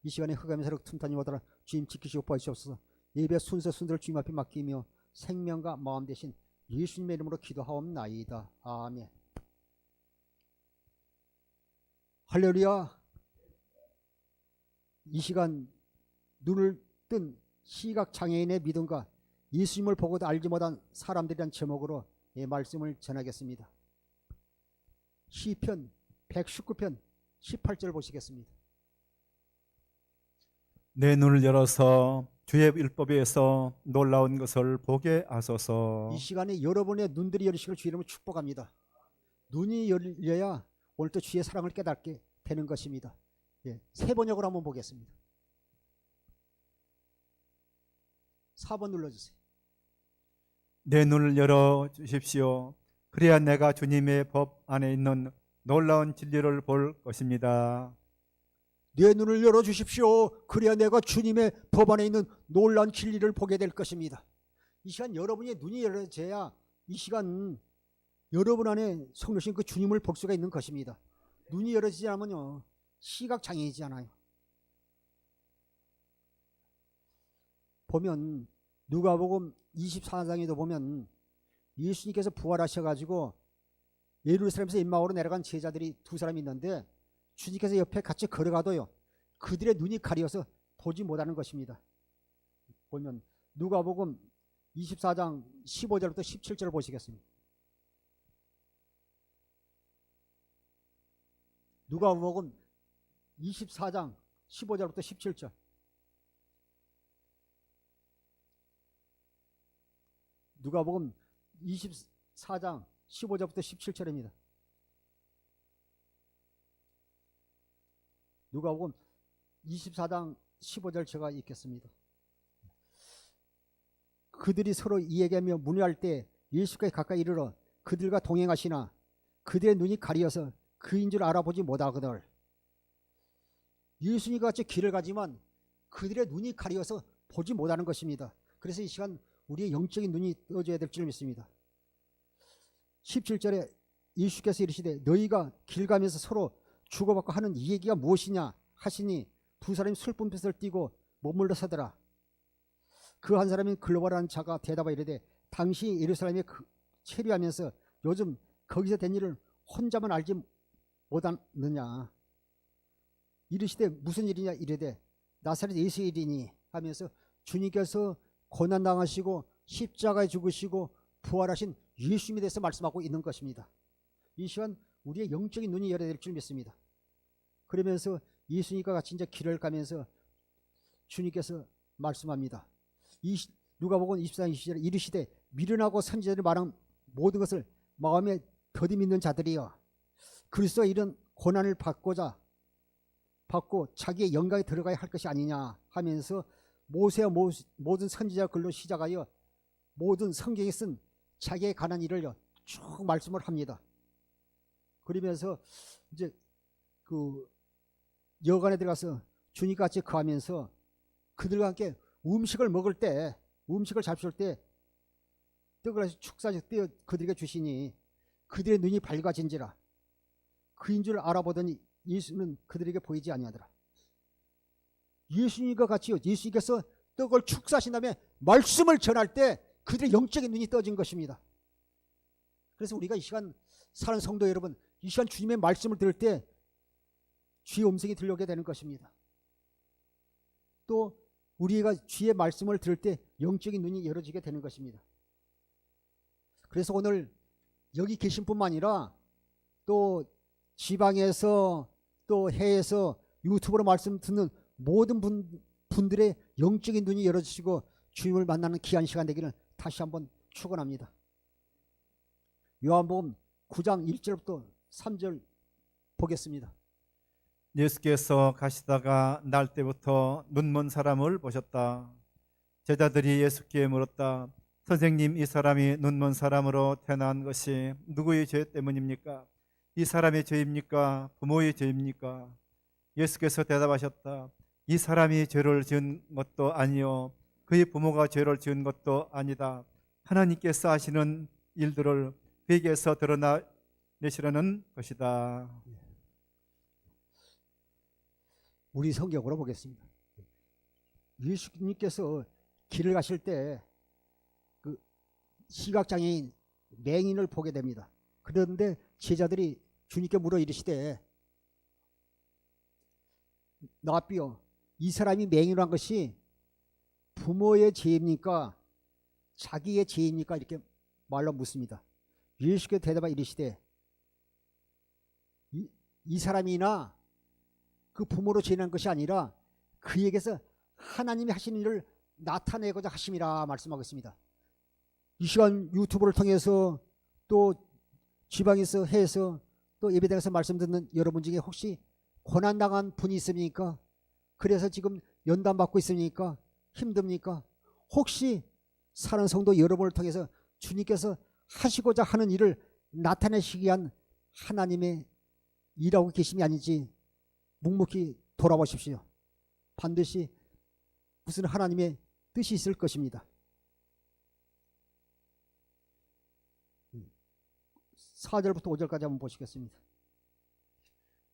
이 시간에 흑암의 세력 틈타니 오더라 주님 지키시고 보시옵소서. 예배 순서 순서를 주님 앞에 맡기며 생명과 마음 대신 예수님의 이름으로 기도하옵나이다. 아멘. 할렐루야. 이 시간 눈을 뜬 시각장애인의 믿음과 예수님을 보고도 알지 못한 사람들이란 제목으로 말씀을 전하겠습니다. 시편 119편 18절 보시겠습니다. 내 눈을 열어서 주의 율법에서 놀라운 것을 보게 하소서. 이 시간에 여러분의 눈들이 열리시길 주의 이름으로 축복합니다. 눈이 열려야 오늘도 주의 사랑을 깨닫게 되는 것입니다. 세 번역으로 한번 보겠습니다. 4번 눌러주세요. 내 눈을 열어 주십시오. 그래야 내가 주님의 법 안에 있는 놀라운 진리를 볼 것입니다. 내 눈을 열어주십시오. 그래야 내가 주님의 법 안에 있는 놀라운 진리를 보게 될 것입니다. 이 시간 여러분의 눈이 열려져야 이 시간 여러분 안에 성령신 그 주님을 볼 수가 있는 것입니다. 눈이 열어지지 않으면요 시각장애이잖아요. 보면 누가복음 24장에도 보면 예수님께서 부활하셔가지고 예루살렘에서 임마오로 내려간 제자들이 두 사람이 있는데 주님께서 옆에 같이 걸어가도요 그들의 눈이 가려서 보지 못하는 것입니다. 보면 누가복음 24장 15절부터 17절을 보시겠습니다. 누가복음 24장 15절부터 17절. 누가복음 24장 15절부터 17절입니다. 누가복음 24장 15절 제가 읽겠습니다. 그들이 서로 이야기하며 문의할 때 예수께 가까이 이르러 그들과 동행하시나 그들의 눈이 가리어서 그인 줄 알아보지 못하거늘. 예수님과 같이 길을 가지만 그들의 눈이 가리어서 보지 못하는 것입니다. 그래서 이 시간 우리의 영적인 눈이 떠져야 될 줄 믿습니다. 17절에 예수께서 이르시되 너희가 길 가면서 서로 주고받고 하는 이 얘기가 무엇이냐 하시니 두 사람이 술분빛을 띠고 머물러 서더라. 그 한 사람인 글로벌한 자가 대답하여 이르되 당시 예루살렘에 체류하면서 요즘 거기서 된 일을 혼자만 알지 못하느냐. 이르시되 무슨 일이냐 이르되 나사렛 예수의 일이니 하면서 주님께서 고난당하시고 십자가에 죽으시고 부활하신 예수님에 대해서 말씀하고 있는 것입니다. 이 시간 우리의 영적인 눈이 열어야 될 줄 믿습니다. 그러면서 예수님과 같이 이제 길을 가면서 주님께서 말씀합니다. 누가복음 24장 20절에 이르시되 미련하고 선지자들이 말한 모든 것을 마음에 더디 믿는 자들이여 그리스도가 이런 고난을 받고 자기의 영광에 들어가야 할 것이 아니냐 하면서 모세와 모든 선지자 글로 시작하여 모든 성경에 쓴 자기에 관한 일을 쭉 말씀을 합니다. 그러면서 이제 그 여관에 들어가서 주님과 같이 거하면서 그들과 함께 음식을 먹을 때 음식을 잡수실 때 떡을 축사해서 떼어 그들에게 주시니 그들의 눈이 밝아진지라 그인 줄 알아보더니 예수는 그들에게 보이지 아니하더라. 예수님과 같이요 예수님께서 떡을 축사하신 다음에 말씀을 전할 때 그들의 영적인 눈이 떠진 것입니다. 그래서 우리가 이 시간 사는 성도 여러분 이 시간 주님의 말씀을 들을 때 주의 음성이 들려오게 되는 것입니다. 또 우리가 주의 말씀을 들을 때 영적인 눈이 열어지게 되는 것입니다. 그래서 오늘 여기 계신 뿐만 아니라 또 지방에서 또 해에서 유튜브로 말씀 듣는 모든 분들의 영적인 눈이 열어지시고 주님을 만나는 귀한 시간 되기를 다시 한번 축원합니다. 요한복음 9장 1절부터 3절 보겠습니다. 예수께서 가시다가 날 때부터 눈먼 사람을 보셨다. 제자들이 예수께 물었다. 선생님, 이 사람이 눈먼 사람으로 태어난 것이 누구의 죄 때문입니까? 이 사람의 죄입니까? 부모의 죄입니까? 예수께서 대답하셨다. 이 사람이 죄를 지은 것도 아니요 그의 부모가 죄를 지은 것도 아니다. 하나님께서 하시는 일들을 그에게서 드러내시려는 것이다. 우리 성경으로 보겠습니다. 예수님께서 길을 가실 때 그 시각장애인 맹인을 보게 됩니다. 그런데 제자들이 주님께 물어 이르시되 나비여, 이 사람이 맹인을 한 것이 부모의 죄입니까 자기의 죄입니까? 이렇게 말로 묻습니다. 예수께서 대답하여 이르시되 이 사람이나 그 부모로 죄난 것이 아니라 그에게서 하나님이 하시는 일을 나타내고자 하심이라 말씀하고 있습니다. 이 시간 유튜브를 통해서 또 지방에서 해서 또 예배당에서 말씀 듣는 여러분 중에 혹시 고난당한 분이 있습니까? 그래서 지금 연단 받고 있습니까? 힘듭니까? 혹시 사는 성도 여러분을 통해서 주님께서 하시고자 하는 일을 나타내시기 위한 하나님의 일하고 계심이 아닌지 묵묵히 돌아보십시오. 반드시 무슨 하나님의 뜻이 있을 것입니다. 4절부터 5절까지 한번 보시겠습니다.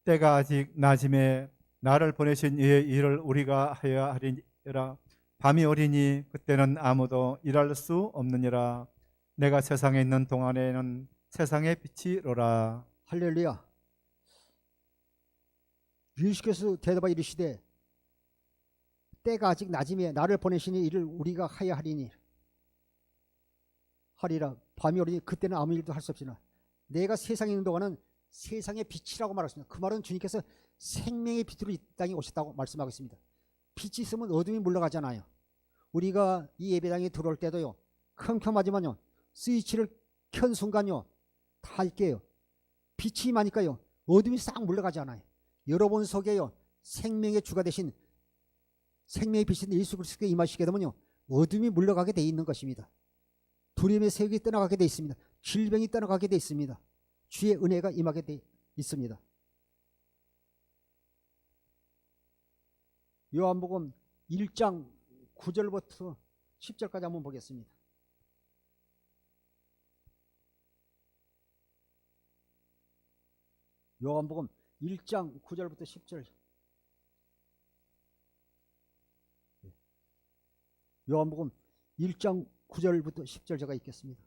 때가 아직 낮음에 나를 보내신 이의 일을 우리가 하여야 하리라. 밤이 오리니 그때는 아무도 일할 수 없느니라. 내가 세상에 있는 동안에는 세상의 빛이로라. 할렐루야. 예수께서 대답하여 이르시되 때가 아직 낮음에 나를 보내시니 이를 우리가 하여야 하리라. 밤이 오리니 그때는 아무 일도 할 수 없으나 내가 세상에 있는 동안은 세상의 빛이라고 말했습니다. 그 말은 주님께서 생명의 빛으로 이 땅에 오셨다고 말씀하고 있습니다. 빛이 있으면 어둠이 물러가잖아요. 우리가 이 예배당에 들어올 때도요, 컴컴하지만요, 스위치를 켠 순간요, 다 있게요, 빛이 임하니까요, 어둠이 싹 물러가지 않아요. 여러분 속에요, 생명의 주가 되신 생명의 빛인 예수 그리스도께 임하시게 되면요, 어둠이 물러가게 돼 있는 것입니다. 두려움의 세력이 떠나가게 돼 있습니다. 질병이 떠나가게 돼 있습니다. 주의 은혜가 임하게 돼 있습니다. 요한복음 1장 9절부터 10절까지 한번 보겠습니다. 요한복음 1장 9절부터 10절. 요한복음 1장 9절부터 10절 제가 읽겠습니다.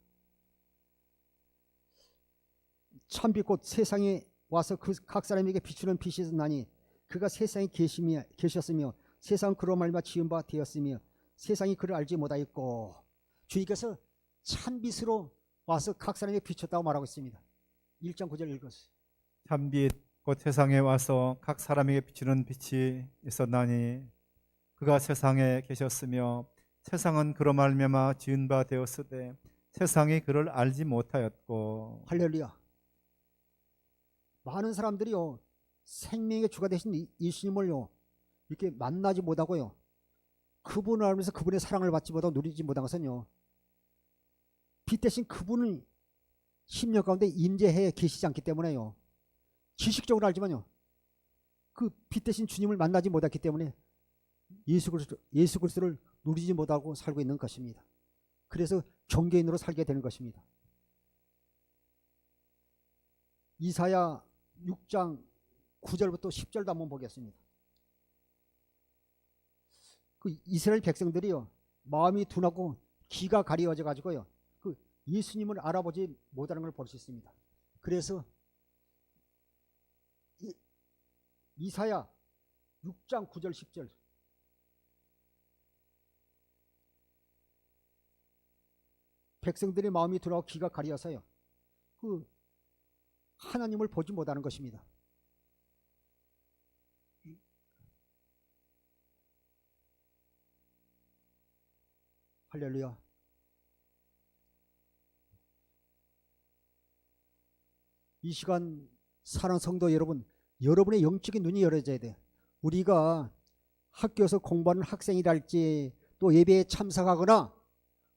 참빛 곧 세상에 와서 그 각 사람에게 비추는 빛이 나니 그가 세상에 계셨으며 세상은 그로 말미암아 지은 바 되었으며 세상이 그를 알지 못하였고, 주님께서 참빛으로 와서 각 사람에게 비췄다고 말하고 있습니다. 1장 9절 읽었어요. 참빛 곧 세상에 와서 각 사람에게 비추는 빛이 있었나니 그가 세상에 계셨으며 세상은 그로 말미암아 지은 바 되었으되 세상이 그를 알지 못하였고. 할렐루야. 많은 사람들이요, 생명의 주가 되신 예수님을요, 이렇게 만나지 못하고요, 그분을 알면서 그분의 사랑을 받지 못하고 누리지 못한 것은요, 빛 대신 그분을 심령 가운데 임재해 계시지 않기 때문에요, 지식적으로 알지만요, 그 빛 대신 주님을 만나지 못했기 때문에 예수 그리스도를 누리지 못하고 살고 있는 것입니다. 그래서 종교인으로 살게 되는 것입니다. 이사야 6장 9절부터 10절도 한번 보겠습니다. 그 이스라엘 백성들이요, 마음이 둔하고 귀가 가려져 가지고요, 그 예수님을 알아보지 못하는 걸 볼 수 있습니다. 그래서 이사야 6장 9절 10절. 백성들의 마음이 둔하고 귀가 가려서요, 그 하나님을 보지 못하는 것입니다. 할렐루야. 이 시간 사랑하는 성도 여러분, 여러분의 영적인 눈이 열어져야 돼요. 우리가 학교에서 공부하는 학생이랄지 또 예배에 참석하거나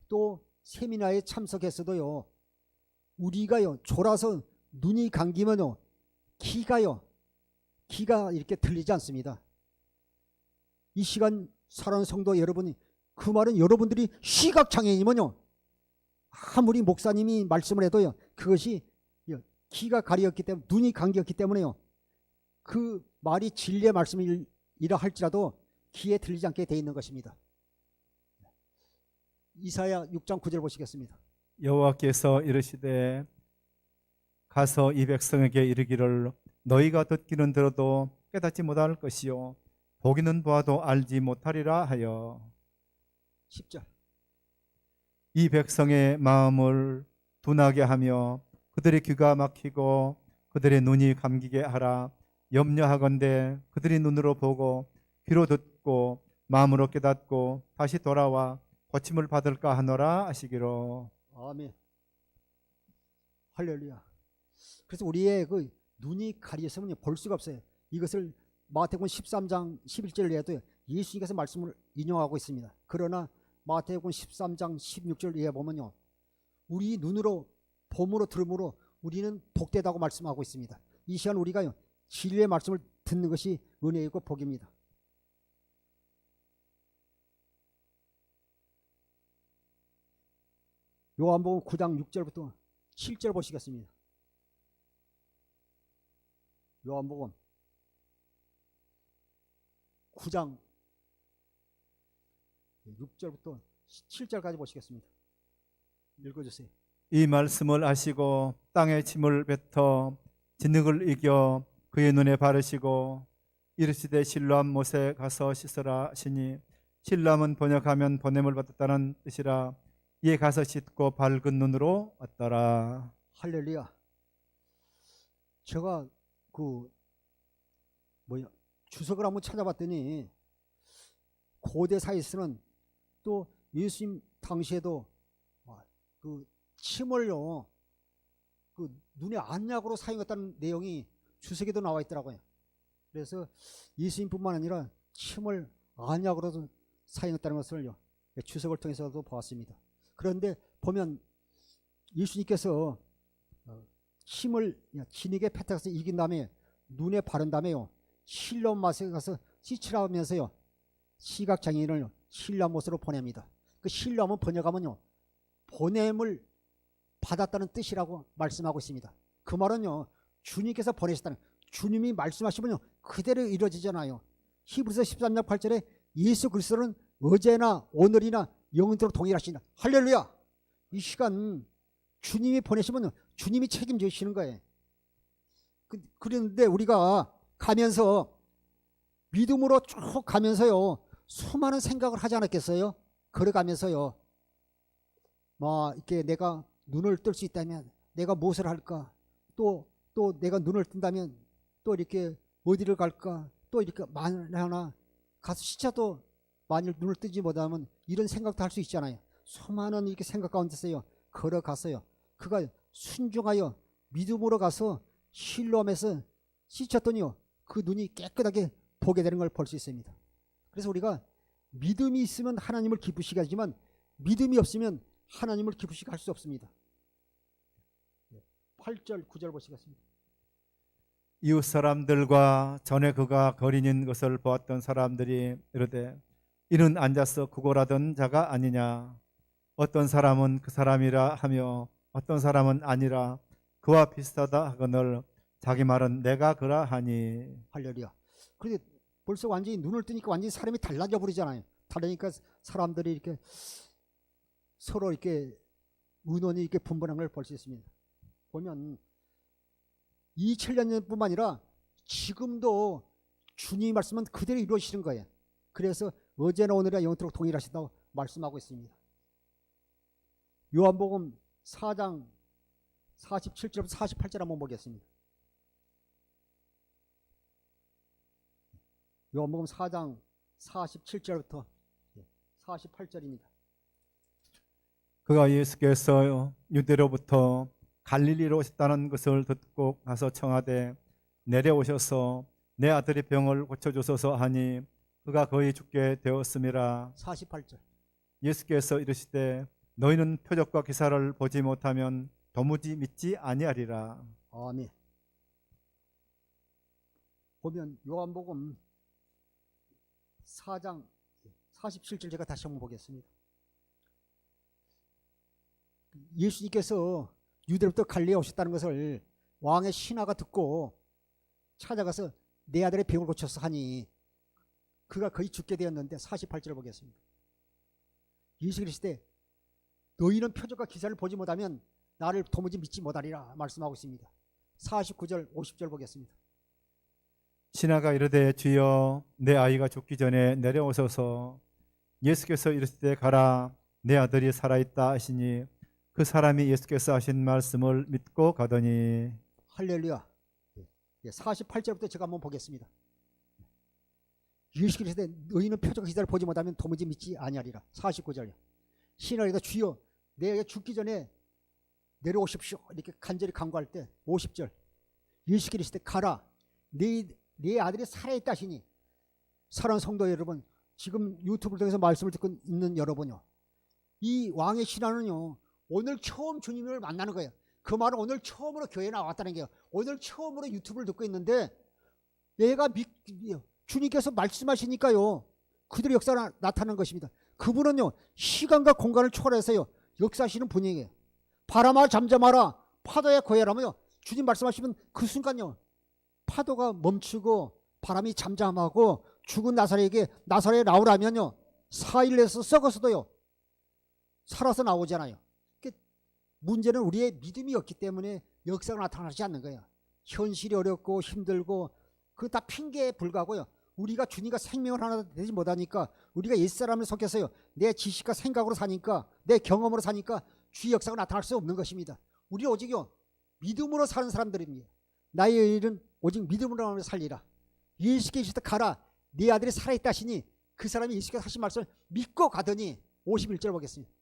또 세미나에 참석했어도요, 우리가요 졸아서 눈이 감기면요 귀가 이렇게 들리지 않습니다. 이 시간 사랑하는 성도 여러분이, 그 말은 여러분들이 시각장애인이면요, 아무리 목사님이 말씀을 해도요, 그것이 귀가 가리었기 때문에, 눈이 감겼기 때문에요, 그 말이 진리의 말씀일 이라 할지라도 귀에 들리지 않게 돼 있는 것입니다. 이사야 6장 9절 보시겠습니다. 여호와께서 이르시되 가서 이 백성에게 이르기를 너희가 듣기는 들어도 깨닫지 못할 것이요 보기는 보아도 알지 못하리라 하여 10절. 이 백성의 마음을 둔하게 하며 그들의 귀가 막히고 그들의 눈이 감기게 하라. 염려하건대 그들이 눈으로 보고 귀로 듣고 마음으로 깨닫고 다시 돌아와 고침을 받을까 하노라 하시기로. 아멘. 할렐루야. 그래서 우리의 그 눈이 가려서면 볼 수가 없어요. 이것을 마태복음 13장 11절에도 예수님께서 말씀을 인용하고 있습니다. 그러나 마태복음 13장 16절에 보면요, 우리 눈으로 봄으로 들음으로 우리는 복되다고 말씀하고 있습니다. 이 시간 우리가 진리의 말씀을 듣는 것이 은혜이고 복입니다. 요한복음 9장 6절부터 7절 보시겠습니다. 요한복음 9장 6절부터 7절까지 보시겠습니다. 읽어주세요. 이 말씀을 하시고 땅에 침을 뱉어 진흙을 이겨 그의 눈에 바르시고 이르시되 실로암 못에 가서 씻으라 하시니 실로암은 번역하면 보냄을 받았다는 뜻이라. 이에 가서 씻고 밝은 눈으로 왔더라. 할렐루야. 제가 주석을 한번 찾아봤더니 고대사에서는 또 예수님 당시에도 그 침을요 그 눈의 안약으로 사용했다는 내용이 주석에도 나와 있더라고요. 그래서 예수님뿐만 아니라 침을 안약으로도 사용했다는 것을요 주석을 통해서도 보았습니다. 그런데 보면 예수님께서 침을 진흙에 패탁해서 이긴 다음에 눈에 바른 다음에요 실로암 못에 가서 씻으라 하면서요 시각장애인을 실로암 못으로 보냅니다. 그 실로암은 번역하면요 보냄을 받았다는 뜻이라고 말씀하고 있습니다. 그 말은요 주님께서 보내셨다는, 주님이 말씀하시면요 그대로 이루어지잖아요. 히브리서 13장 8절에 예수 그리스도는 어제나 오늘이나 영원토록 동일하시다. 할렐루야. 이 시간 주님이 보내시면 주님이 책임지시는 거예요. 그런데 우리가 가면서 믿음으로 쭉 가면서요 수많은 생각을 하지 않았겠어요? 걸어가면서요 이렇게 내가 눈을 뜰 수 있다면 내가 무엇을 할까? 또 내가 눈을 뜬다면 또 이렇게 어디를 갈까? 또 이렇게 만일 하나 가서 시차도 만일 눈을 뜨지 못하면 이런 생각도 할 수 있잖아요. 수많은 이렇게 생각 가운데서요 걸어갔어요. 그가 순종하여 믿음으로 가서 실로암에서 씻었더니요 그 눈이 깨끗하게 보게 되는 걸 볼 수 있습니다. 그래서 우리가 믿음이 있으면 하나님을 기쁘시게 하지만 믿음이 없으면 하나님을 기쁘시게 할 수 없습니다. 8절 9절 보시겠습니다. 이웃 사람들과 전에 그가 거린인 것을 보았던 사람들이 이르되 이는 앉아서 구걸하던 자가 아니냐. 어떤 사람은 그 사람이라 하며 어떤 사람은 아니라 그와 비슷하다 하거늘 자기 말은 내가 그라하니. 할렐루야. 그런데 벌써 완전히 눈을 뜨니까 완전히 사람이 달라져 버리잖아요. 다르니까 사람들이 이렇게 서로 이렇게 의논이 이렇게 분분한 걸 볼 수 있습니다. 보면 2000년 전뿐만 아니라 지금도 주님의 말씀은 그대로 이루어지시는 거예요. 그래서 어제나 오늘이나 영원토록 동일하시다고 말씀하고 있습니다. 요한복음 4장 47절부터 48절 한번 보겠습니다. 요한복음 4장 47절부터 48절입니다. 그가 예수께서 유대로부터 갈릴리로 오셨다는 것을 듣고 가서 청하되 내려오셔서 내 아들의 병을 고쳐주소서 하니 그가 거의 죽게 되었음이라. 48절. 예수께서 이르시되 너희는 표적과 기사를 보지 못하면 도무지 믿지 아니하리라. 아멘. 보면 요한복음 4장 47절 제가 다시 한번 보겠습니다. 예수님께서 유대로부터 갈릴리에 오셨다는 것을 왕의 신하가 듣고 찾아가서 내 아들의 병을 고쳐서 하니 그가 거의 죽게 되었는데 48절 보겠습니다. 예수 그리스도에 너희는 표적과 기사를 보지 못하면 나를 도무지 믿지 못하리라 말씀하고 있습니다. 49절 50절 보겠습니다. 신하가 이르되 주여 내 아이가 죽기 전에 내려오소서. 예수께서 이르시되 가라 내 아들이 살아있다 하시니 그 사람이 예수께서 하신 말씀을 믿고 가더니. 할렐루야. 48절부터 제가 한번 보겠습니다. 예수 그리스도에 너희는 표적과 기사를 보지 못하면 도무지 믿지 아니하리라. 49절이요. 신하가 주여 내가 죽기 전에 내려오십시오 이렇게 간절히 간구할 때 50절 예수 그리스도에 가라 내 아들이 살아있다 하시니. 사랑하는 성도 여러분, 지금 유튜브를 통해서 말씀을 듣고 있는 여러분요, 이 왕의 신하는요 오늘 처음 주님을 만나는 거예요. 그 말은 오늘 처음으로 교회에 나왔다는 게요. 오늘 처음으로 유튜브를 듣고 있는데 내가 주님께서 말씀하시니까요 그들의 역사가 나타나는 것입니다. 그분은요 시간과 공간을 초월해서요 역사하시는 분이에요. 바람아 잠잠하라 파도에 고해라면요, 주님 말씀하시면 그 순간요 파도가 멈추고 바람이 잠잠하고 죽은 나사렛에게 나사렛에 나오라면요 4일 내서 썩어서도요 살아서 나오잖아요. 문제는 우리의 믿음이 없기 때문에 역사가 나타나지 않는 거예요. 현실이 어렵고 힘들고 그 다 핑계에 불과하고요. 우리가 주님과 생명을 하나 되지 못하니까, 우리가 옛사람을 속여서요 내 지식과 생각으로 사니까, 내 경험으로 사니까 주의 역사가 나타날 수 없는 것입니다. 우리 오직요 믿음으로 사는 사람들입니다. 나의 일은 오직 믿음으로 살리라. 예수께서 가라 네 아들이 살아있다 하시니 그 사람이 예수께서 하신 말씀을 믿고 가더니. 51절 보겠습니다.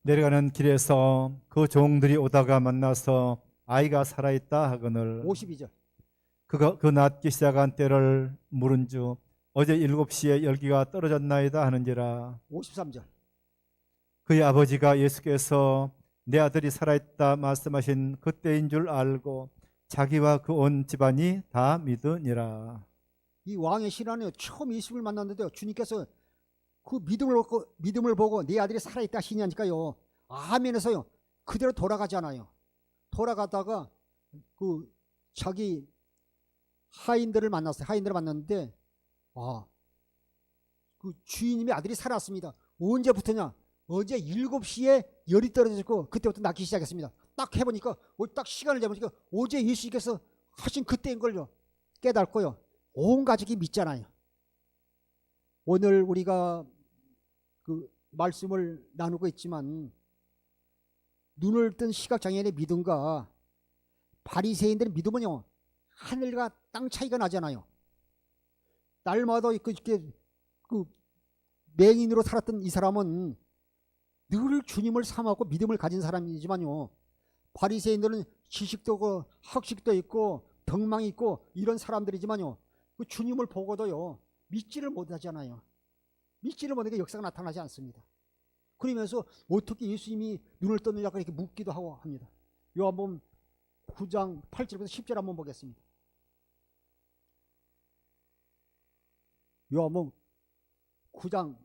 내려가는 길에서 그 종들이 오다가 만나서 아이가 살아있다 하거늘. 52절 그가 그 낫기 시작한 때를 물은 주 어제 7시에 열기가 떨어졌나이다 하는지라. 53절 그의 아버지가 예수께서 내 아들이 살아있다 말씀하신 그때인 줄 알고 자기와 그 온 집안이 다 믿으니라. 이 왕의 신하는 처음 예수를 만났는데 주님께서 그 믿음을 보고 네 아들이 살아있다 하시냐니까요 아멘에서요 그대로 돌아가잖아요. 돌아가다가 그 자기 하인들을 만났어요. 하인들을 만났는데 그 주인님의 아들이 살았습니다. 언제부터냐? 어제 7시에 열이 떨어지고 그때부터 낫기 시작했습니다. 딱 해보니까 딱 시간을 재보니까 어제 예수님께서 하신 그때인 걸요 깨닫고요 온 가족이 믿잖아요. 오늘 우리가 그 말씀을 나누고 있지만 눈을 뜬 시각장애인의 믿음과 바리새인들의 믿음은요 하늘과 땅 차이가 나잖아요. 날마다 이렇게 그 맹인으로 살았던 이 사람은 늘 주님을 삼았고 믿음을 가진 사람이지만요 바리새인들은 지식도 있고 학식도 있고 덕망이 있고 이런 사람들이지만요 그 주님을 보고도요 믿지를 못하잖아요. 믿지를 못하니까 역사가 나타나지 않습니다. 그러면서 어떻게 예수님이 눈을 떴느냐 이렇게 묻기도 하고 합니다. 요한복음 9장 8절부터 10절 한번 보겠습니다. 요한복음 9장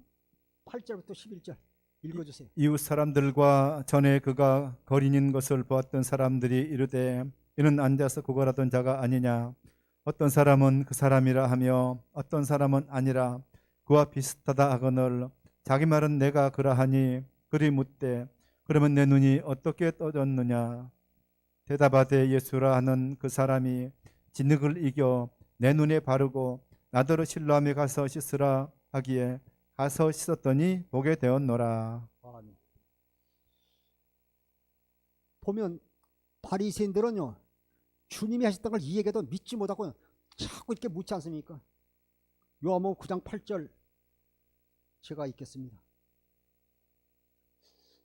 8절부터 11절 읽어주세요. 이웃 사람들과 전에 그가 거린인 것을 보았던 사람들이 이르되 이는 앉아서 구걸하던 자가 아니냐. 어떤 사람은 그 사람이라 하며 어떤 사람은 아니라 그와 비슷하다 하거늘 자기 말은 내가 그러하니 그리 묻되 그러면 내 눈이 어떻게 떠졌느냐. 대답하되 예수라 하는 그 사람이 진흙을 이겨 내 눈에 바르고 나더러 실로암에 가서 씻으라 하기에 가서 씻었더니 보게 되었노라. 보면 바리새인들은요 주님이 하셨던 걸 이해해도 믿지 못하고 자꾸 이렇게 묻지 않습니까? 요한복음 9장 8절 제가 읽겠습니다.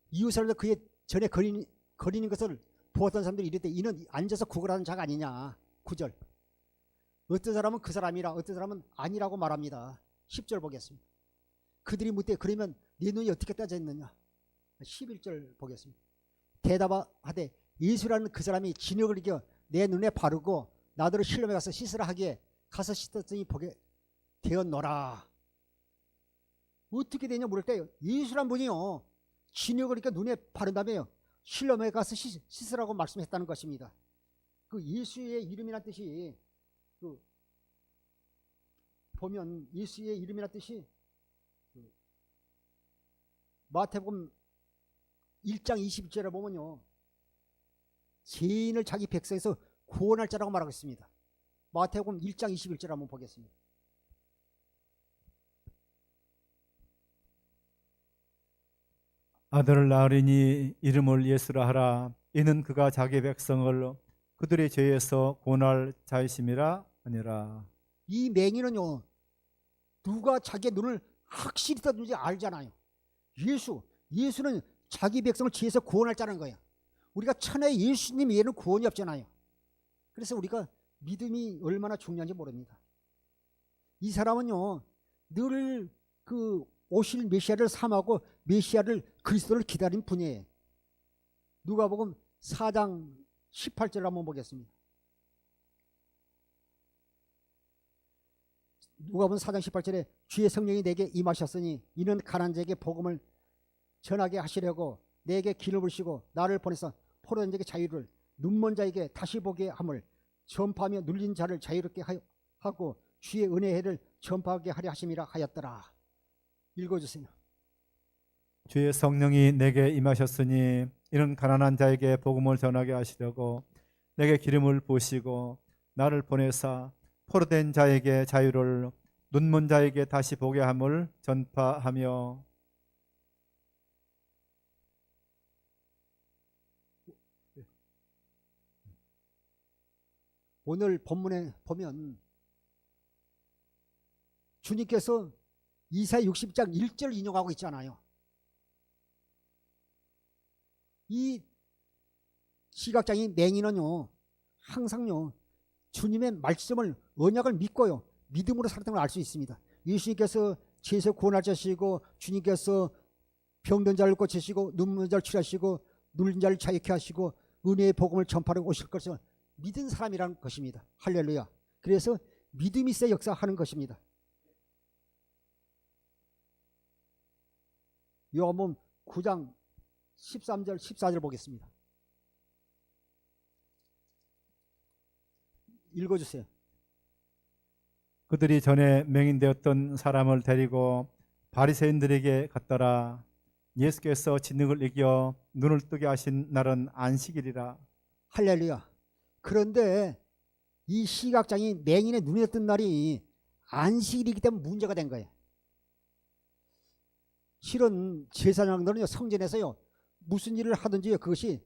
이웃 사람들 그의 전에 거리는 것을 보았던 사람들이 이르되 이는 앉아서 구걸하는 자가 아니냐. 9절 어떤 사람은 그 사람이라 어떤 사람은 아니라고 말합니다. 10절 보겠습니다. 그들이 묻되 그러면 네 눈이 어떻게 떠졌느냐. 11절 보겠습니다. 대답하되 예수라는 그 사람이 진흙을 이겨 내 눈에 바르고 나더러 실로암에 가서 씻으라 하기에 가서 씻었더니 보게 되었노라. 어떻게 되냐 물을 때 예수란 분이요 진흙을 이렇게 눈에 바른 다음에요 실로암에 가서 씻으라고 말씀했다는 것입니다. 그 예수의 이름이란 뜻이 그 보면 예수의 이름이나 뜻이 마태복음 1장 20절에 보면요, 죄인을 자기 백성에서 구원할 자라고 말하고 있습니다. 마태복음 1장 21절 한번 보겠습니다. 아들을 낳으리니 이름을 예수라 하라. 이는 그가 자기 백성을 그들의 죄에서 구원할 자이심이라 하니라. 이 맹인은요, 누가 자기의 눈을 확실히 떴는지 알잖아요. 예수는 자기 백성을 죄에서 구원할 자는 거예요. 우리가 천하의 예수님 외에는 구원이 없잖아요. 그래서 우리가 믿음이 얼마나 중요한지 모릅니다. 이 사람은요, 늘 그 오실 메시아를 삼하고 메시아를 그리스도를 기다린 분이에요. 누가복음 4장 18절 한번 보겠습니다. 누가복음 4장 18절에 주의 성령이 내게 임하셨으니 이는 가난한 자에게 복음을 전하게 하시려고 내게 기름을 부으시고 나를 보내서 포로된 자에게 자유를, 눈먼 자에게 다시 보게 함을, 전파하며 눌린 자를 자유롭게 하고 주의 은혜의 해를 전파하게 하려 하심이라 하였더라. 읽어주세요. 주의 성령이 내게 임하셨으니 이는 가난한 자에게 복음을 전하게 하시려고 내게 기름을 부으시고 나를 보내사 포로된 자에게 자유를, 눈먼 자에게 다시 보게 함을 전파하며. 오늘 본문에 보면 주님께서 이사야 60장 1절 인용하고 있잖아요. 이 시각장애인 맹인은요, 항상요, 주님의 말씀을, 언약을 믿고요, 믿음으로 살았다는 걸 알 수 있습니다. 예수님께서 죄에서 구원할 자시고, 주님께서 병든 자를 고치시고, 눈먼 자를 치료하시고, 눌린 자를 자유케 하시고, 은혜의 복음을 전파하러 오실 것을 믿은 사람이라는 것입니다. 할렐루야. 그래서 믿음이 있어야 역사하는 것입니다. 요한복음 9장 13절 14절 보겠습니다. 읽어주세요. 그들이 전에 맹인되었던 사람을 데리고 바리새인들에게 갔더라. 예수께서 진능을 이겨 눈을 뜨게 하신 날은 안식일이라. 할렐루야. 그런데 이 시각장애인 맹인의 눈에 뜬 날이 안식일이기 때문에 문제가 된 거예요. 실은 제사장들은요, 성전에서요, 무슨 일을 하든지 그것이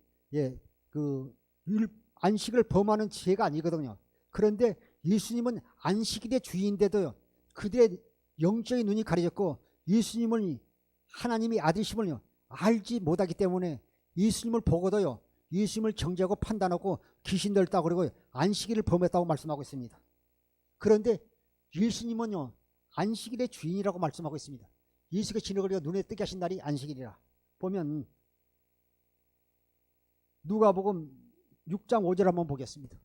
안식을 범하는 죄가 아니거든요. 그런데 예수님은 안식일의 주인인데도요, 그들의 영적인 눈이 가려졌고 예수님을, 하나님의 아들이심을 알지 못하기 때문에 예수님을 보고도요, 예수님을 정죄하고 판단하고 귀신들 따고 그러고 안식일을 범했다고 말씀하고 있습니다. 그런데 예수님은요, 안식일의 주인이라고 말씀하고 있습니다. 예수가 진흙을 눈에 뜨게 하신 날이 안식일이라. 보면 누가복음 6장 5절 한번 보겠습니다.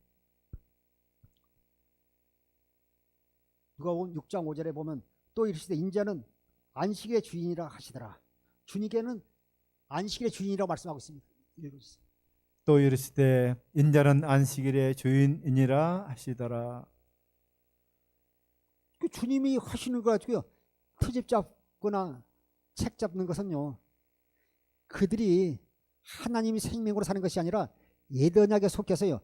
누가복음 6장 5절에 보면 또 이르시되 인자는 안식일의 주인이라 하시더라. 주님께는 안식일의 주인이라고 말씀하고 있습니다. 읽어주세요. 또 이르시되 인자는 안식일의 주인이니라 하시더라. 그 주님이 하시는 거 가지고요, 트집 잡거나 책 잡는 것은요, 그들이 하나님이 생명으로 사는 것이 아니라 예언약에 속해서요,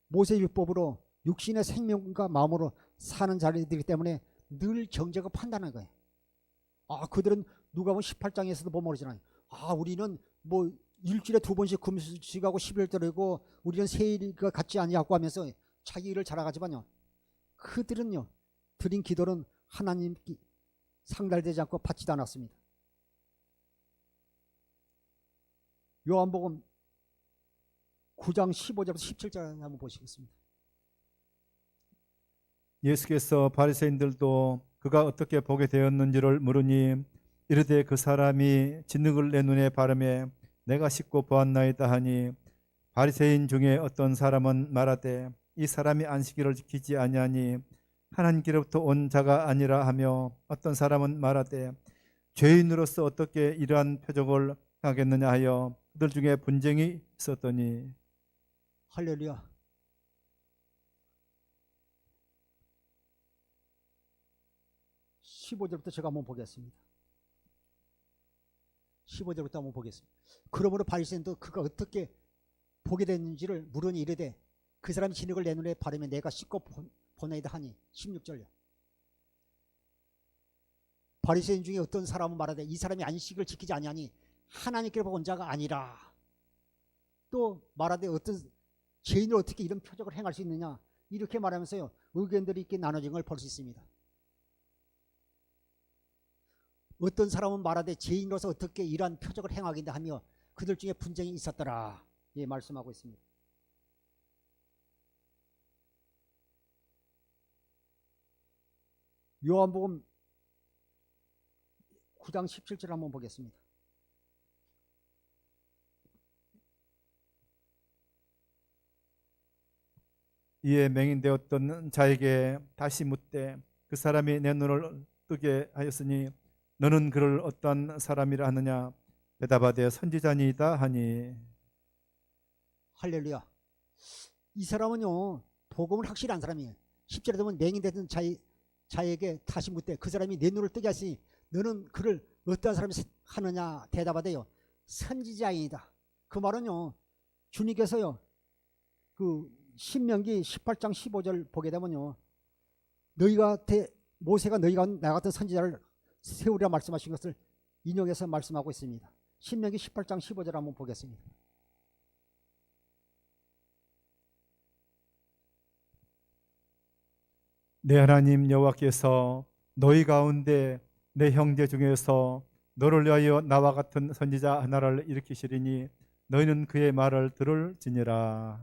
모세율법으로 육신의 생명과 마음으로 사는 자들이기 때문에 늘 정죄하고 판단하는 거예요. 그들은 누가복음 18장에서도 보면 그러잖아요. 우리는 뭐 일주일에 2번씩 금식하고 11절 드리고 우리는 세일과 같지 아니하고 하면서 자기 일을 자랑하지만요, 그들은요, 드린 기도는 하나님께 상달되지 않고 받지도 않았습니다. 요한복음 9장 15절부터 17절 한번 보시겠습니다. 예수께서 바리새인들도 그가 어떻게 보게 되었는지를 물으니 이르되 그 사람이 진흙을 내 눈에 바르매 내가 씻고 보았나이다 하니, 바리새인 중에 어떤 사람은 말하되 이 사람이 안식일을 지키지 아니하니 하나님께로부터 온 자가 아니라 하며, 어떤 사람은 말하되 죄인으로서 어떻게 이러한 표적을 하겠느냐 하여 그들 중에 분쟁이 있었더니. 할렐루야. 15절부터 제가 한번 보겠습니다. 15절부터 한번 보겠습니다. 그러므로 바리새인도 그가 어떻게 보게 됐는지를 물으니 이르되 그 사람이 진흙을 내 눈에 바르며 내가 씻고 보내이다 하니. 16절요. 바리새인 중에 어떤 사람은 말하되 이 사람이 안식을 지키지 아니하니 하나님께로 온 자가 아니라. 또 말하되 어떤 죄인을 어떻게 이런 표적을 행할 수 있느냐, 이렇게 말하면서요 의견들이 있게 나눠진 걸 볼 수 있습니다. 어떤 사람은 말하되 죄인으로서 어떻게 이러한 표적을 행하겠냐 하며 그들 중에 분쟁이 있었더라. 예, 말씀하고 있습니다. 요한복음 9장 17절 한번 보겠습니다. 이에 맹인되었던 자에게 다시 묻되 그 사람이 내 눈을 뜨게 하였으니 너는 그를 어떤 사람이라 하느냐. 대답하되 선지자니이다 하니. 할렐루야. 이 사람은요 복음을 확실히 안 사람이에요. 10절에 보면 맹인되던 자에게 다시 묻되 그 사람이 내 눈을 뜨게 하시니 너는 그를 어떠한 사람이 하느냐. 대답하되요 선지자이다. 그 말은요 주님께서요 그 신명기 18장 15절 보게 되면요 모세가 너희가 나 같은 선지자를 세우리라 말씀하신 것을 인용해서 말씀하고 있습니다. 신명기 18장 15절 한번 보겠습니다. 내 하나님 여호와께서 너희 가운데 내 형제 중에서 너를 위하여 나와 같은 선지자 하나를 일으키시리니 너희는 그의 말을 들을지니라.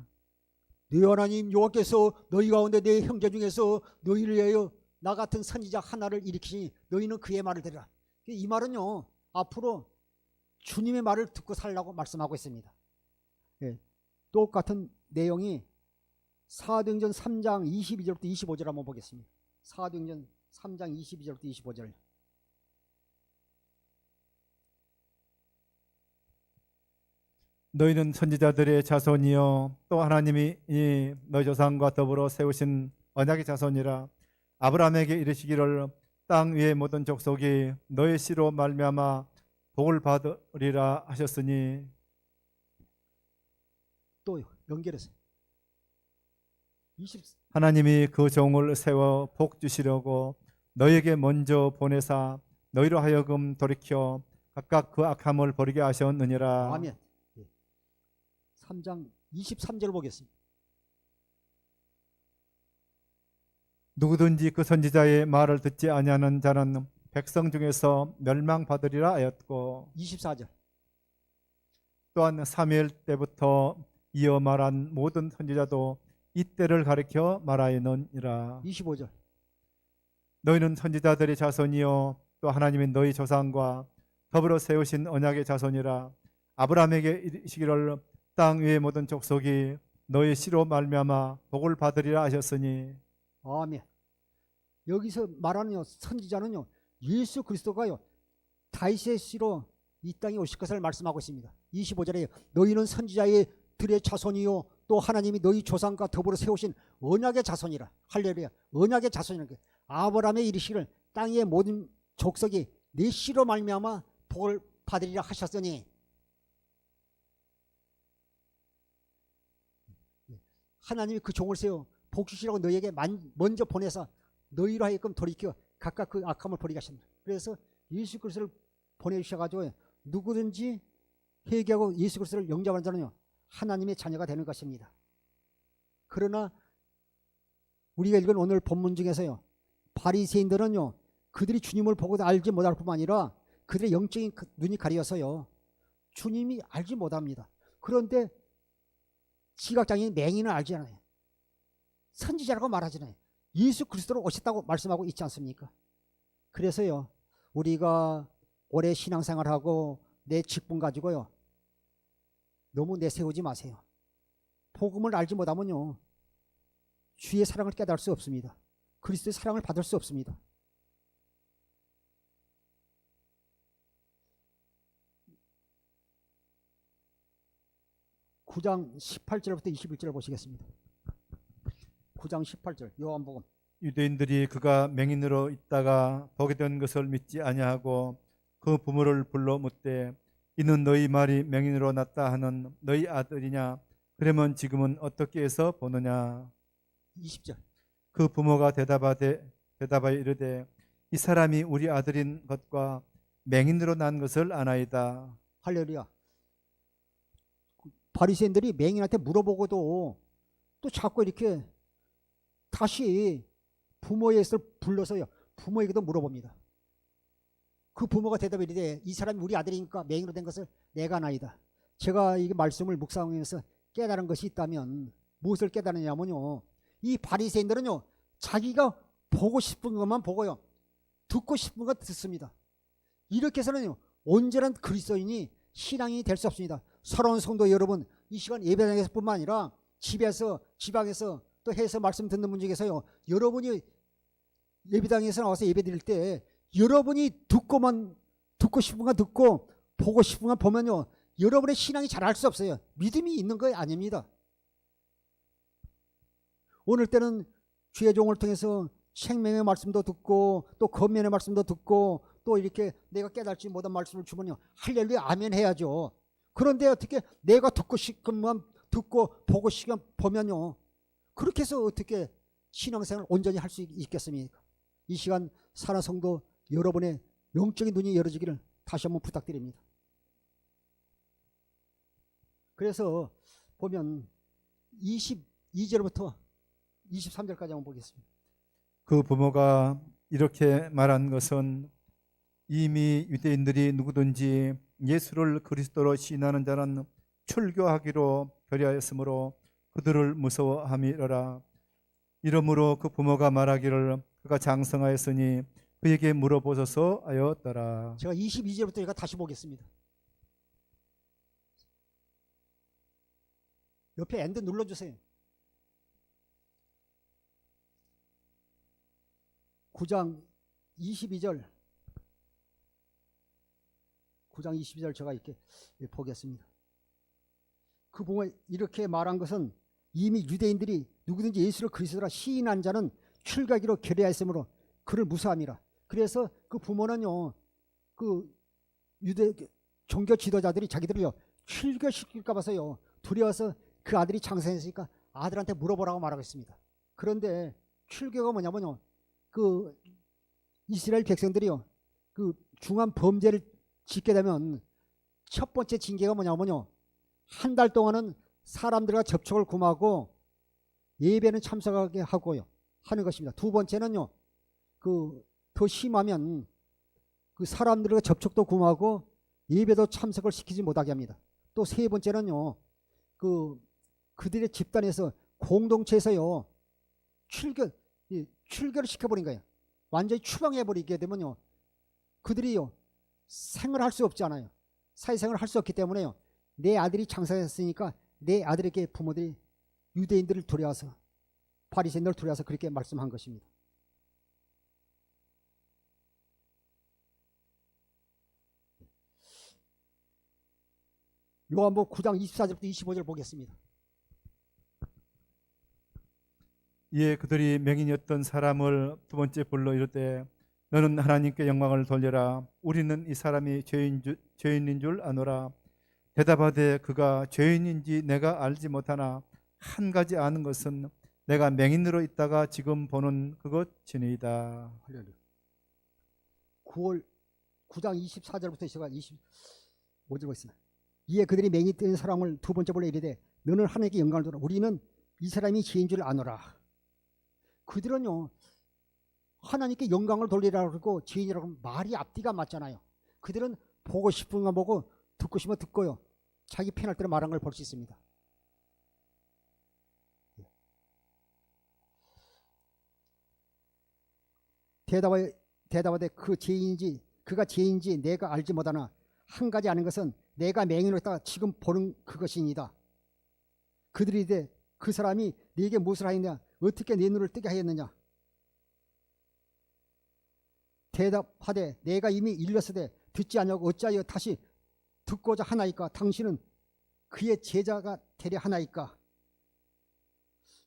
네 하나님 여호와께서 너희 가운데 내 형제 중에서 너희를 위하여 나 같은 선지자 하나를 일으키시니 너희는 그의 말을 들으라. 이 말은요 앞으로 주님의 말을 듣고 살라고 말씀하고 있습니다. 예, 똑같은 내용이 사도행전 3장 22절부터 25절 한번 보겠습니다. 사도행전 3장 22절부터 25절. 너희는 선지자들의 자손이요 또 하나님이 너희 조상과 더불어 세우신 언약의 자손이라. 아브라함에게 이르시기를 땅 위의 모든 족속이 너의 씨로 말미암아 복을 받으리라 하셨으니. 또 연결해서 하나님이 그 종을 세워 복 주시려고 너희에게 먼저 보내사 너희로 하여금 돌이켜 각각 그 악함을 버리게 하셨느니라. 아멘. 3장 23절 보겠습니다. 누구든지 그 선지자의 말을 듣지 아니하는 자는 백성 중에서 멸망받으리라 하였고. 24절. 또한 사무엘 때부터 이어 말한 모든 선지자도 이때를 가리켜 말하였느니라. 25절. 너희는 선지자들의 자손이요 또 하나님이 너희 조상과 더불어 세우신 언약의 자손이라. 아브라함에게 이르시기를 땅 위의 모든 족속이 너희 씨로 말미암아 복을 받으리라 하셨으니. 아멘. 여기서 말하는 선지자는요 예수 그리스도가요 다윗의 씨로 이 땅에 오실 것을 말씀하고 있습니다. 25절에 너희는 선지자의 들의 자손이요 또 하나님이 너희 조상과 더불어 세우신 언약의 자손이라. 할렐루야. 언약의 자손이라는 게 아브라함의 이르시기를 땅의 모든 족속이 내 씨로 말미암아 복을 받으리라 하셨으니. 하나님이 그 종을 세워 복 주시라고 너희에게 먼저 보내서 너희로 하여금 돌이켜 각각 그 악함을 버리게 하신다. 그래서 예수 그리스도를 보내주셔가지고 누구든지 회개하고 예수 그리스도를 영접하는 자는요 하나님의 자녀가 되는 것입니다. 그러나 우리가 읽은 오늘 본문 중에서요 바리새인들은요 그들이 주님을 보고도 알지 못할 뿐만 아니라 그들의 영적인 눈이 가려서요 주님이 알지 못합니다. 그런데 시각장애인 맹인은 알잖아요. 선지자라고 말하잖아요. 예수 그리스도로 오셨다고 말씀하고 있지 않습니까? 그래서요 우리가 오래 신앙생활하고 내 직분 가지고요 너무 내세우지 마세요. 복음을 알지 못하면요 주의 사랑을 깨달을 수 없습니다. 그리스도의 사랑을 받을 수 없습니다. (9장 18절부터 21절) 보시겠습니다. 9장 18절 요한복음 유대인들이 그가 맹인으로 있다가 보게 된 것을 믿지 아니하고 그 부모를 불러 묻되 이는 너희 말이 맹인으로 났다 하는 너희 아들이냐? 그러면 지금은 어떻게 해서 보느냐? 20절. 그 부모가 대답하여 이르되 이 사람이 우리 아들인 것과 맹인으로 난 것을 아나이다. 할렐루야. 바리새인들이 맹인한테 물어보고도 또 자꾸 이렇게 다시 부모의 예를 불러서요. 부모에게도 물어봅니다. 그 부모가 대답해 이르되 이 사람이 우리 아들이니까 맹인으로 된 것을 내가 아나이다. 제가 이 말씀을 묵상하면서 깨달은 것이 있다면 무엇을 깨달았냐면요. 이 바리새인들은요. 자기가 보고 싶은 것만 보고요. 듣고 싶은 것 듣습니다. 이렇게 해서는요. 온전한 그리스도인이 신앙이 될 수 없습니다. 사랑하는 성도 여러분, 이 시간 예배당에서뿐만 아니라 집에서, 지방에서 또 해서 말씀 듣는 분 중에서요. 여러분이 예배당에서 나와서 예배 드릴 때 여러분이 듣고 싶은 거 듣고 보고 싶은 거 보면요. 여러분의 신앙이 자랄 수 없어요. 믿음이 있는 거 아닙니다. 오늘 때는 주의 종을 통해서 생명의 말씀도 듣고 또 권면의 말씀도 듣고 또 이렇게 내가 깨달지 못한 말씀을 주면요. 할렐루야 아멘 해야죠. 그런데 어떻게 내가 듣고 싶은 것만 듣고 보고 싶은 보면요. 그렇게 해서 어떻게 신앙생활을 온전히 할 수 있겠습니까? 이 시간 사랑 성도 여러분의 영적인 눈이 열어지기를 다시 한번 부탁드립니다. 그래서 보면 22절부터 23절까지 한번 보겠습니다. 그 부모가 이렇게 말한 것은 이미 유대인들이 누구든지 예수를 그리스도로 시인하는 자는 출교하기로 결의하였으므로 그들을 무서워함이로라. 이러므로 그 부모가 말하기를 그가 장성하였으니 그에게 물어보소서 하였더라. 제가 22절부터 제가 다시 보겠습니다. 옆에 엔드 눌러주세요. 9장 22절 9장 22절 제가 이렇게 보겠습니다. 그 부모가 이렇게 말한 것은 이미 유대인들이 누구든지 예수를 그리스도라 시인한 자는 출가기로 결의하였으므로 그를 무사함이라. 그래서 그 부모는요, 그 유대 종교 지도자들이 자기들을요 출교시킬까 봐서요 두려워서 그 아들이 장성했으니까 아들한테 물어보라고 말하고 있습니다. 그런데 출교가 뭐냐면요, 그 이스라엘 백성들이요 그 중한 범죄를 짓게 되면 첫 번째 징계가 뭐냐면요, 한 달 동안은 사람들과 접촉을 금하고 예배는 참석하게 하고요 하는 것입니다. 두 번째는요, 그 더 심하면 그 사람들과 접촉도 금하고 예배도 참석을 시키지 못하게 합니다. 또 세 번째는요, 그들의 집단에서 공동체에서요 출교를 시켜버린 거예요. 완전히 추방해버리게 되면요 그들이요 생활할 수 없지 않아요. 사회생활을 할 수 없기 때문에요 내 아들이 장사했으니까 내 아들에게 부모들이 유대인들을 두려워서 바리새인들을 두려워서 그렇게 말씀한 것입니다. 요한복음 9장 24절부터 25절 보겠습니다. 이에 그들이 맹인이었던 사람을 두 번째 불러 이르되 너는 하나님께 영광을 돌려라. 우리는 이 사람이 죄인인 줄 아노라. 대답하되 그가 죄인인지 내가 알지 못하나 한 가지 아는 것은 내가 맹인으로 있다가 지금 보는 그것이니이다. 9장 24절부터 시작 25절 보겠습니다. 이에 그들이 맹인된 사람을 두 번째 불러 이르되 너는 하나님께 영광을 돌려 우리는 이 사람이 죄인 줄 아노라. 그들은요 하나님께 영광을 돌리라고 그러고 죄인이라고 하면 말이 앞뒤가 맞잖아요. 그들은 보고 싶은 거 보고 듣고 싶은 거 듣고요 자기 편할 대로 말한 걸 볼 수 있습니다. 대답하되 그가 죄인지 내가 알지 못하나 한 가지 아는 것은 내가 맹인으로 있다가 지금 보는 그것이니이다. 그들이 이르되 그 사람이 네게 무엇을 하였느냐 어떻게 네 눈을 뜨게 하였느냐. 대답하되 내가 이미 일렀으되 듣지 아니하고 어찌하여 다시 듣고자 하나이까. 당신은 그의 제자가 되려 하나이까.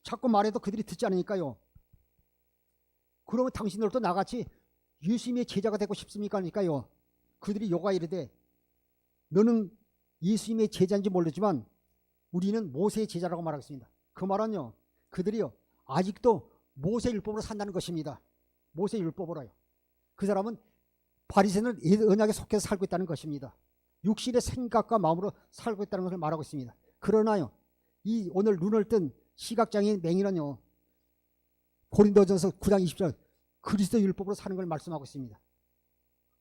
자꾸 말해도 그들이 듣지 않으니까요 그러면 당신들도 나같이 예수님의 제자가 되고 싶습니까? 하니까요. 그들이 요가 이르되 너는 예수님의 제자인지 모르지만 우리는 모세의 제자라고 말하겠습니다. 그 말은요. 그들이요. 아직도 모세 율법으로 산다는 것입니다. 모세 율법으로요. 그 사람은 바리새인은 언약에 속해서 살고 있다는 것입니다. 육신의 생각과 마음으로 살고 있다는 것을 말하고 있습니다. 그러나요. 이 오늘 눈을 뜬 시각장애인 맹인은요. 고린도전서 9장 20절 그리스도 율법으로 사는 걸 말씀하고 있습니다.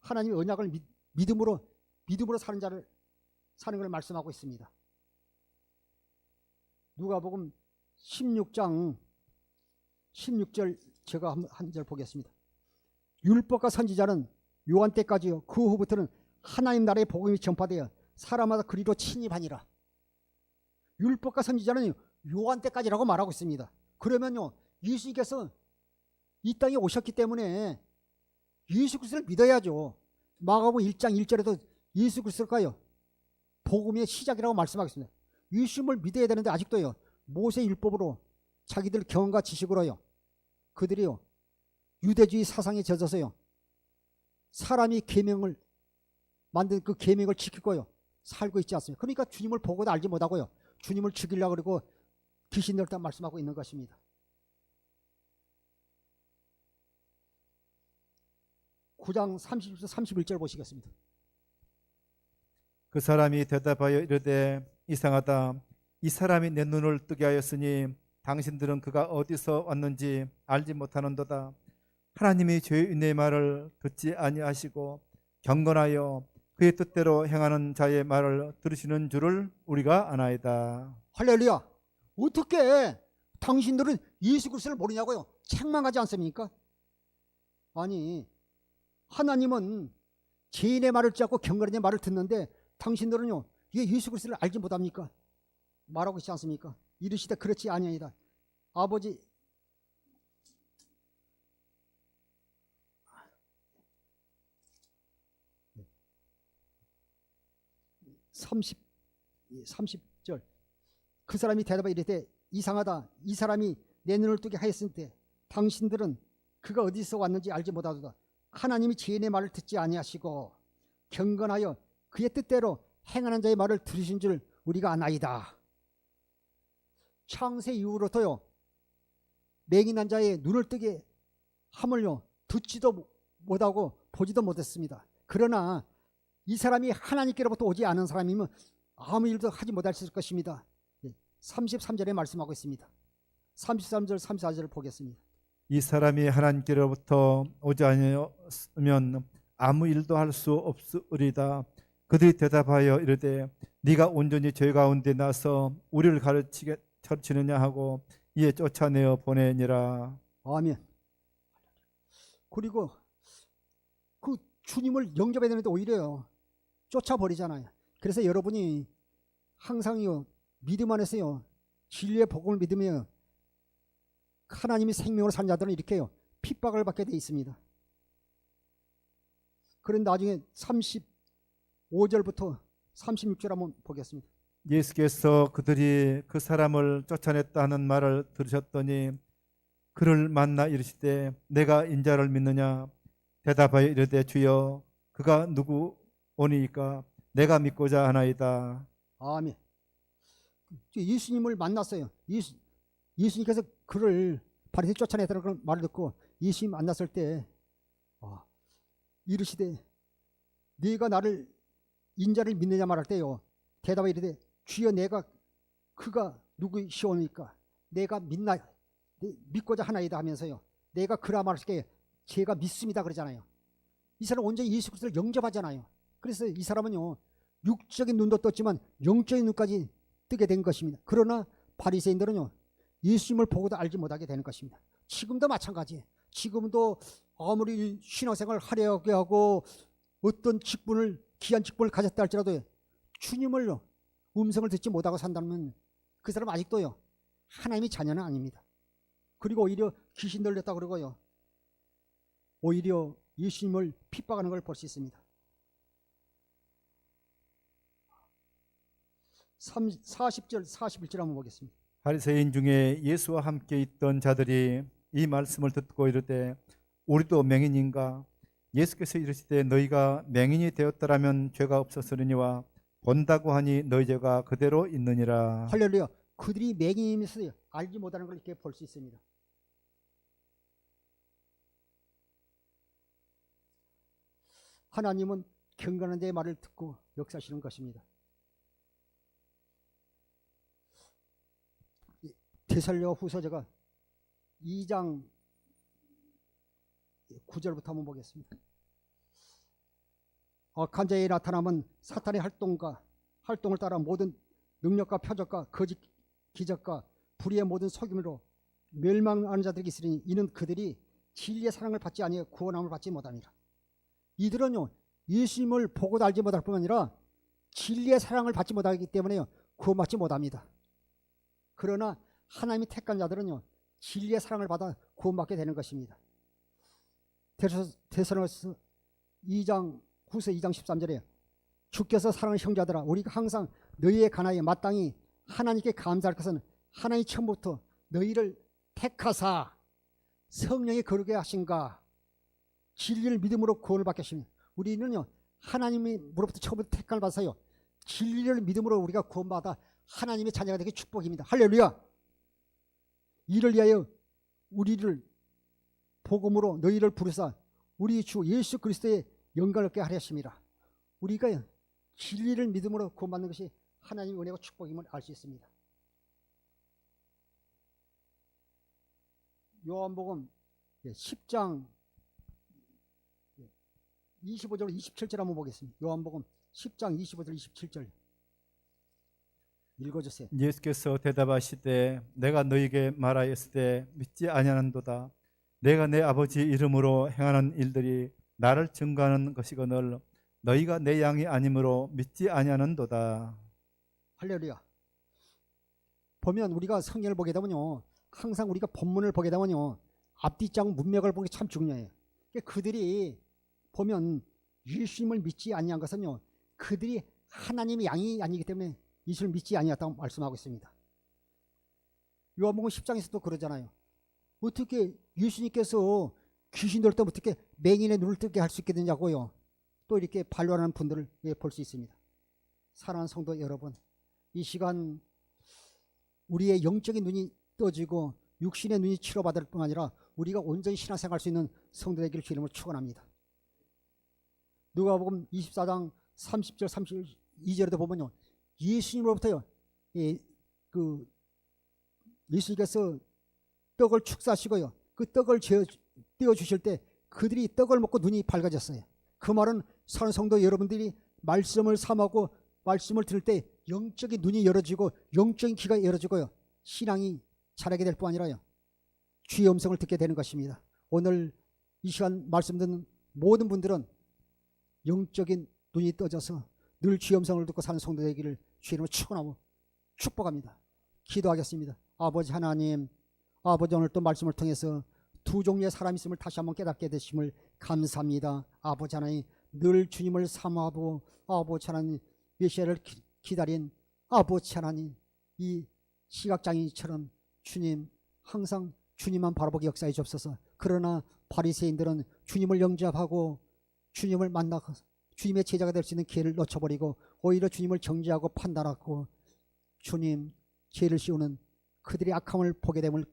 하나님의 언약을 믿음으로 사는 자를 사는 걸 말씀하고 있습니다. 누가복음 16장 16절 제가 한 절 보겠습니다. 율법과 선지자는 요한 때까지요. 그 후부터는 하나님 나라의 복음이 전파되어 사람마다 그리로 침입하니라. 율법과 선지자는 요한 때까지라고 말하고 있습니다. 그러면요. 예수님께서 이 땅에 오셨기 때문에 예수 그리스도를 믿어야죠. 마가복음 1장 1절에도 예수 그리스도가요. 복음의 시작이라고 말씀하겠습니다. 예수님을 믿어야 되는데 아직도요. 모세 율법으로 자기들 경험과 지식으로요. 그들이요. 유대주의 사상에 젖어서요. 사람이 계명을 만든 그 계명을 지키고요. 살고 있지 않습니까? 그러니까 주님을 보고도 알지 못하고요. 주님을 죽이려고 그러고 귀신들 다 말씀하고 있는 것입니다. (9장 30절 31절) 보시겠습니다. 그 사람이 대답하여 이르되 이상하다. 이 사람이 내 눈을 뜨게 하였으니 당신들은 그가 어디서 왔는지 알지 못하는도다. 하나님이 죄인의 말을 듣지 아니하시고 경건하여 그의 뜻대로 행하는 자의 말을 들으시는 줄을 우리가 아나이다. 할렐루야. 어떻게 당신들은 예수 그리스도를 모르냐고요? 책망하지 않습니까? 아니 하나님은 죄인의 말을 듣지 않고 경건의 말을 듣는데 당신들은요 이게 예수 그리스도를 알지 못합니까? 말하고 있지 않습니까? 이르시되 그렇지 아니하이다. 아버지 30절 그 사람이 대답하여 이르되 이상하다. 이 사람이 내 눈을 뜨게 하였을 때 당신들은 그가 어디서 왔는지 알지 못하도다. 하나님이 죄인의 말을 듣지 아니하시고 경건하여 그의 뜻대로 행하는 자의 말을 들으신 줄 우리가 아나이다. 창세 이후로부터요 맹인한 자의 눈을 뜨게 함을요 듣지도 못하고 보지도 못했습니다. 그러나 이 사람이 하나님께로부터 오지 않은 사람이면 아무 일도 하지 못할 것입니다. 33절에 말씀하고 있습니다. 33절 34절을 보겠습니다. 이 사람이 하나님께로부터 오지 아니하면 아무 일도 할 수 없으리다. 그들이 대답하여 이르되 네가 온전히 죄 가운데 나서 우리를 가르치느냐 하고 이에 쫓아내어 보내니라. 아멘. 그리고 그 주님을 영접해야 되는데 오히려 쫓아버리잖아요. 그래서 여러분이 항상요 믿음 안에서요 진리의 복음을 믿으며 하나님이 생명으로 산 자들은 이렇게요 핍박을 받게 돼 있습니다. 그런데 나중에 35절부터 36절 한번 보겠습니다. 예수께서 그들이 그 사람을 쫓아냈다 하는 말을 들으셨더니 그를 만나 이르시되 내가 인자를 믿느냐? 대답하여 이르되 주여 그가 누구오니까 내가 믿고자 하나이다. 아멘. 예수님을 만났어요. 예수님께서 그를 바리새인 쫓아내다는 그런 말을 듣고 예수님 만났을 때 이르시되 네가 나를 인자를 믿느냐 말할 때요 대답하여 이르되 주여 내가 그가 누구시오니까 내가 믿고자 하나이다 하면서요 내가 그라 말할 때 제가 믿습니다 그러잖아요. 이 사람 온전히 예수 그리스도를 영접하잖아요. 그래서 이 사람은요 육적인 눈도 떴지만 영적인 눈까지 뜨게 된 것입니다. 그러나 바리새인들은요 예수님을 보고도 알지 못하게 되는 것입니다. 지금도 마찬가지예요. 지금도 아무리 신앙생활을 하려고 하고 어떤 귀한 직분을 가졌다 할지라도 주님을 음성을 듣지 못하고 산다면 그 사람 아직도요 하나님의 자녀는 아닙니다. 그리고 오히려 귀신 들렸다 그러고요 오히려 예수님을 핍박하는 걸 볼 수 있습니다. 40절 41절 한번 보겠습니다. 바리새인 중에 예수와 함께 있던 자들이 이 말씀을 듣고 이르되 우리도 맹인인가? 예수께서 이르시되 너희가 맹인이 되었더라면 죄가 없었으니와 본다고 하니 너희 죄가 그대로 있느니라. 할렐루야. 그들이 맹인이면서 알지 못하는 걸 이렇게 볼 수 있습니다. 하나님은 경건한 자의 말을 듣고 역사하시는 것입니다. 데살로후서가 2장 9절부터 한번 보겠습니다. 악한 자의 나타남은 사탄의 활동을 따라 모든 능력과 표적과 거짓 기적과 불의의 모든 속임으로 멸망하는 자들이 있으니 이는 그들이 진리의 사랑을 받지 아니하여 구원함을 받지 못합니다. 이들은요 예수님을 보고도 알지 못할 뿐 아니라 진리의 사랑을 받지 못하기 때문에 구원받지 못합니다. 그러나 하나님이 택한 자들은요 진리의 사랑을 받아 구원받게 되는 것입니다. 데살로니가서 2장 13절에 주께서 사랑하는 형제들아 우리가 항상 너희의 간하에 마땅히 하나님께 감사할 것은 하나님이 처음부터 너희를 택하사 성령이 거룩하게 하신가 진리를 믿음으로 구원을 받게 하십니다. 우리는요 하나님으로부터 처음부터 택함을 받아서요 진리를 믿음으로 우리가 구원받아 하나님의 자녀가 되기 축복입니다. 할렐루야. 이를 위하여 우리를 복음으로 너희를 부르사 우리 주 예수 그리스도의 영광을 얻게 하려 하십니다. 우리가 진리를 믿음으로 구원받는 것이 하나님의 은혜와 축복임을 알 수 있습니다. 요한복음 10장 25절 27절 한번 보겠습니다. 요한복음 10장 25절 27절 읽어주세요. 예수께서 대답하시되 내가 너희에게 말하였으되 믿지 아니하는도다. 내가 내 아버지 이름으로 행하는 일들이 나를 증거하는 것이거늘 너희가 내 양이 아니므로 믿지 아니하는도다. 할렐루야. 보면 우리가 성경을 보게 되면요 항상 우리가 본문을 보게 되면요 앞뒤장 문맥을 보기 참 중요해요. 그들이 보면 예수님을 믿지 아니한 것은요 그들이 하나님의 양이 아니기 때문에 예수를 믿지 아니했다고 말씀하고 있습니다. 요한복음 10장에서도 그러잖아요. 어떻게 예수님께서 귀신들 때 어떻게 맹인의 눈을 뜨게 할 수 있겠느냐고요. 또 이렇게 반론하는 분들을 볼 수 있습니다. 사랑하는 성도 여러분, 이 시간 우리의 영적인 눈이 떠지고 육신의 눈이 치료받을 뿐 아니라 우리가 온전히 신앙생활할 수 있는 성도 되기를 주님으로 축원합니다. 누가복음 24장 30절 32절에도 보면요 예수님으로부터요 예수님께서 떡을 축사하시고요 그 떡을 떼어 주실 때 그들이 떡을 먹고 눈이 밝아졌어요. 그 말은 사랑하는 성도 여러분들이 말씀을 삼하고 말씀을 들을 때 영적인 눈이 열어지고 영적인 귀가 열어지고요 신앙이 자라게 될 뿐 아니라요 주의 음성을 듣게 되는 것입니다. 오늘 이 시간 말씀 듣는 모든 분들은 영적인 눈이 떠져서 늘 주의 음성을 듣고 사는 성도 되기를 주의 이름으로 축원하고 축복합니다. 기도하겠습니다. 아버지 하나님, 아버지 오늘 또 말씀을 통해서 두 종류의 사람이 있음을 다시 한번 깨닫게 되심을 감사합니다. 아버지 하나님, 늘 주님을 사모하고 아버지 하나님 메시아를 기다린 아버지 하나님, 이 시각장애인처럼 주님 항상 주님만 바라보게 역사해 주옵소서. 그러나 바리새인들은 주님을 영접하고 주님을 만나고 주님의 제자가 될 수 있는 기회를 놓쳐버리고 오히려 주님을 정죄하고 판단하고 주님 죄를 씌우는 그들의 악함을 보게 됨을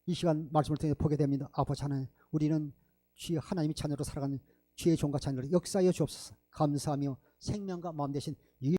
이 시간 말씀을 통해 보게 됩니다. 아버지 하나님, 우리는 주의 하나님의 자녀로 살아가는 주의 종과 자녀로 역사하여 주옵소서. 감사하며 생명과 마음 되신